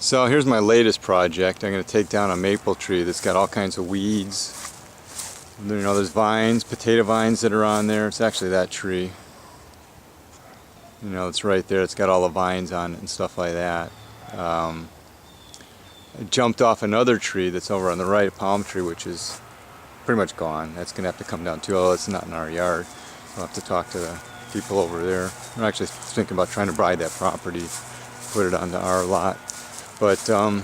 So here's my latest project. I'm going to take down a maple tree that's got all kinds of weeds. You know, there's vines, potato vines that are on there. It's actually that tree. You know, it's right there. It's got all the vines on it and stuff like that. I jumped off another tree that's over on the right, a palm tree, which is pretty much gone. That's going to have to come down too. Oh, it's not in our yard. I'll have to talk to the people over there. I'm actually thinking about trying to buy that property, put it onto our lot. But so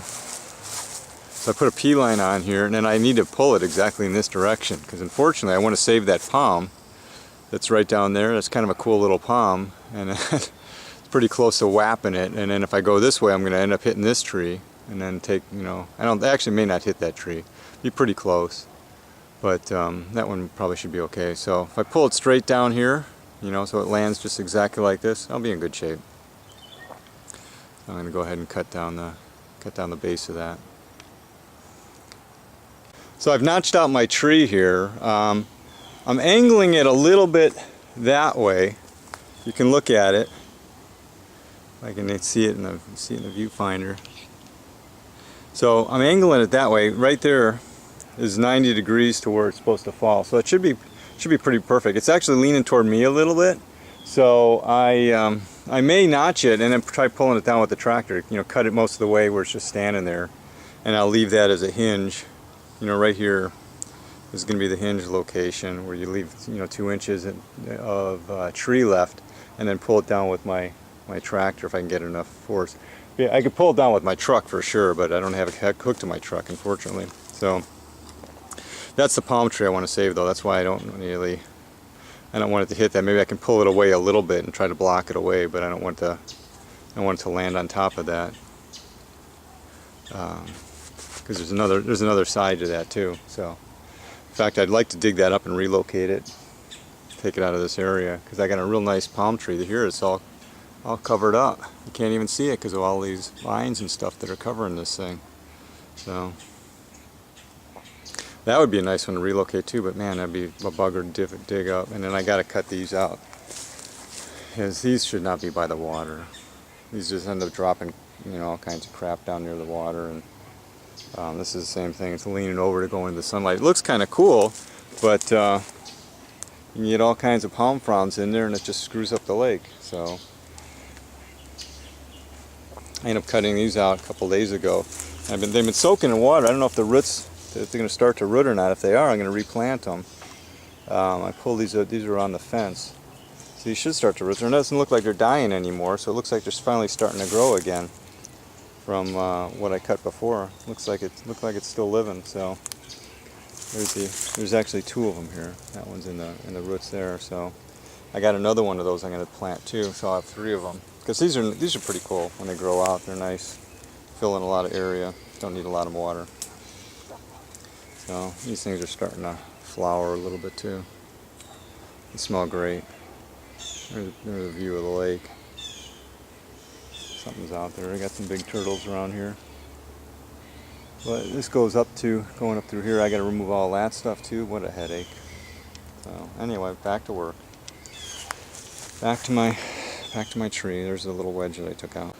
I put a P line on here, and then I need to pull it exactly in this direction because unfortunately I want to save that palm that's right down there. That's kind of a cool little palm, and it's pretty close to whapping it. And then if I go this way, I'm going to end up hitting this tree, and then take, you know, I actually may not hit that tree. Be pretty close, but that one probably should be okay. So if I pull it straight down here, you know, so it lands just exactly like this, I'll be in good shape. I'm going to go ahead and cut down the base of that. So I've notched out my tree here. I'm angling it a little bit that way. You can look at it. I can see it in the viewfinder. So I'm angling it that way. Right there is 90 degrees to where it's supposed to fall. So it should be pretty perfect. It's actually leaning toward me a little bit. So I may notch it and then try pulling it down with the tractor. You know, cut it most of the way where it's just standing there, and I'll leave that as a hinge. You know, right here is going to be the hinge location where you leave, you know, 2 inches of tree left, and then pull it down with my tractor if I can get enough force. Yeah, I could pull it down with my truck for sure, but I don't have it hooked to my truck, unfortunately. So that's the palm tree I want to save, though. That's why I don't want it to hit that. Maybe I can pull it away a little bit and try to block it away, but I don't want it to land on top of that. Because there's another side to that too. So, in fact, I'd like to dig that up and relocate it, take it out of this area, because I got a real nice palm tree. Here it's all covered up. You can't even see it because of all these vines and stuff that are covering this thing. So that would be a nice one to relocate too, but man, that'd be a bugger to dig up. And then I got to cut these out, because these should not be by the water. These just end up dropping, you know, all kinds of crap down near the water. And this is the same thing. It's leaning over to go into the sunlight. It looks kind of cool, but you can get all kinds of palm fronds in there, and it just screws up the lake. So I ended up cutting these out a couple days ago. They've been soaking in water. I don't know if the roots, if they're going to start to root or not. If they are, I'm going to replant them. I pulled these are on the fence. So these should start to root. It doesn't look like they're dying anymore, so it looks like they're finally starting to grow again from what I cut before. Looks like it's still living. So there's actually 2 of them here. That one's in the roots there. So I got another one of those I'm going to plant too. So I'll have 3 of them. Because these are pretty cool when they grow out. They're nice, fill in a lot of area. Don't need a lot of water. So these things are starting to flower a little bit too. They smell great. There's a view of the lake. Something's out there. I got some big turtles around here. But this goes going up through here. I got to remove all that stuff too. What a headache. So anyway, back to work. Back to my tree. There's a little wedge that I took out.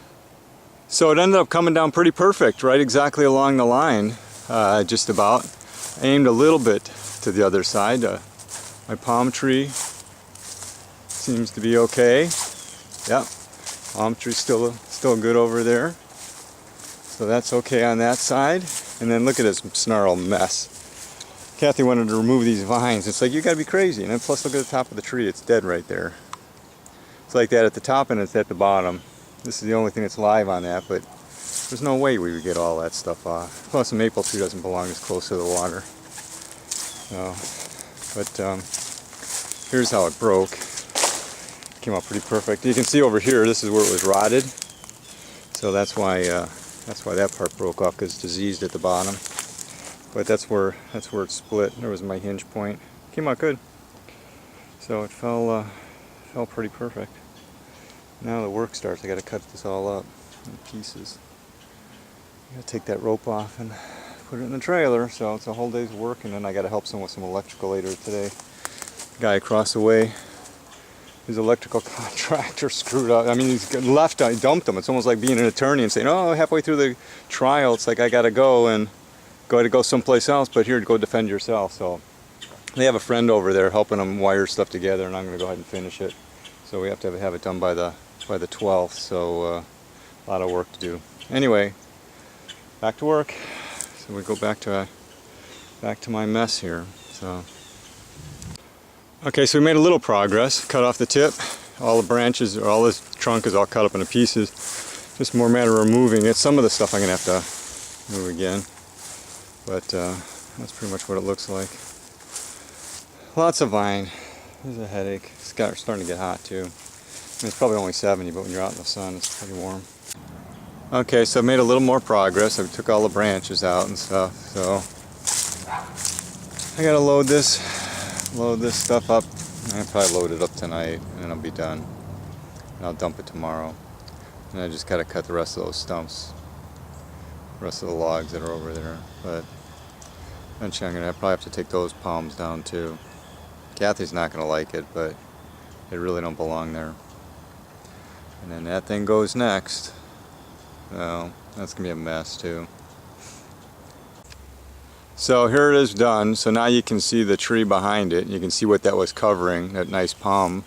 So it ended up coming down pretty perfect, right exactly along the line, just about. I aimed a little bit to the other side. My palm tree seems to be okay. Yep, palm tree's still good over there. So that's okay on that side. And then look at this snarl mess. Kathy wanted to remove these vines. It's like, you gotta be crazy. And then plus look at the top of the tree, it's dead right there. It's like that at the top and it's at the bottom. This is the only thing that's live on that, but there's no way we would get all that stuff off. Plus, a maple tree doesn't belong this close to the water. So, but here's how it broke. Came out pretty perfect. You can see over here, this is where it was rotted. So that's why that part broke off, because it's diseased at the bottom. But that's where it split. There was my hinge point. Came out good. So it fell pretty perfect. Now the work starts. I got to cut this all up in pieces. I got to take that rope off and put it in the trailer. So it's a whole day's work, and then I got to help someone with some electrical later today. Guy across the way his electrical contractor screwed up. I mean, he's left, I dumped him. It's almost like being an attorney and saying, oh, halfway through the trial, it's like I gotta go and go someplace else, but here, go defend yourself. So they have a friend over there helping them wire stuff together, and I'm gonna go ahead and finish it. So we have to have it done by the 12th, so a lot of work to do. Anyway, back to work. So we go back to my mess here. So okay, so we made a little progress. Cut off the tip. All the branches, or all this trunk is all cut up into pieces. Just more matter of removing it. Some of the stuff I'm gonna have to move again, but that's pretty much what it looks like. Lots of vine. There's a headache. It's starting to get hot too. I mean, it's probably only 70, but when you're out in the sun, it's pretty warm. Okay, so I made a little more progress. I took all the branches out and stuff. So I gotta load this stuff up. I'll probably load it up tonight, and then I'll be done. And I'll dump it tomorrow. And I just gotta cut the rest of those stumps, the rest of the logs that are over there. But eventually, I'm gonna probably have to take those palms down too. Kathy's not gonna like it, but they really don't belong there. And then that thing goes next. Well, that's gonna be a mess too. So here it is done. So now you can see the tree behind it. You can see what that was covering, that nice palm.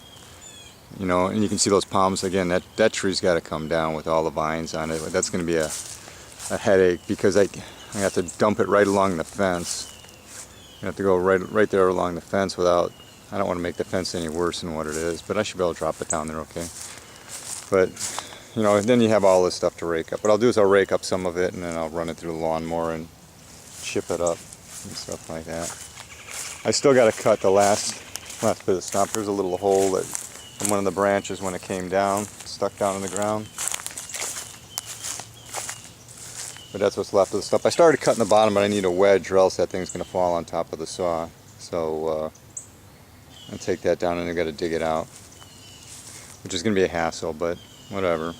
You know, and you can see those palms again. That tree's got to come down with all the vines on it. That's going to be a headache because I have to dump it right along the fence. I have to go right there along the fence without. I don't want to make the fence any worse than what it is, but I should be able to drop it down there, okay? But you know, then you have all this stuff to rake up. What I'll do is I'll rake up some of it and then I'll run it through the lawnmower and chip it up and stuff like that. I still got to cut the last bit of stump. There's a little hole that from one of the branches when it came down, stuck down in the ground. But that's what's left of the stump. I started cutting the bottom, but I need a wedge or else that thing's going to fall on top of the saw. So I'll take that down and I've got to dig it out, which is going to be a hassle, but whatever.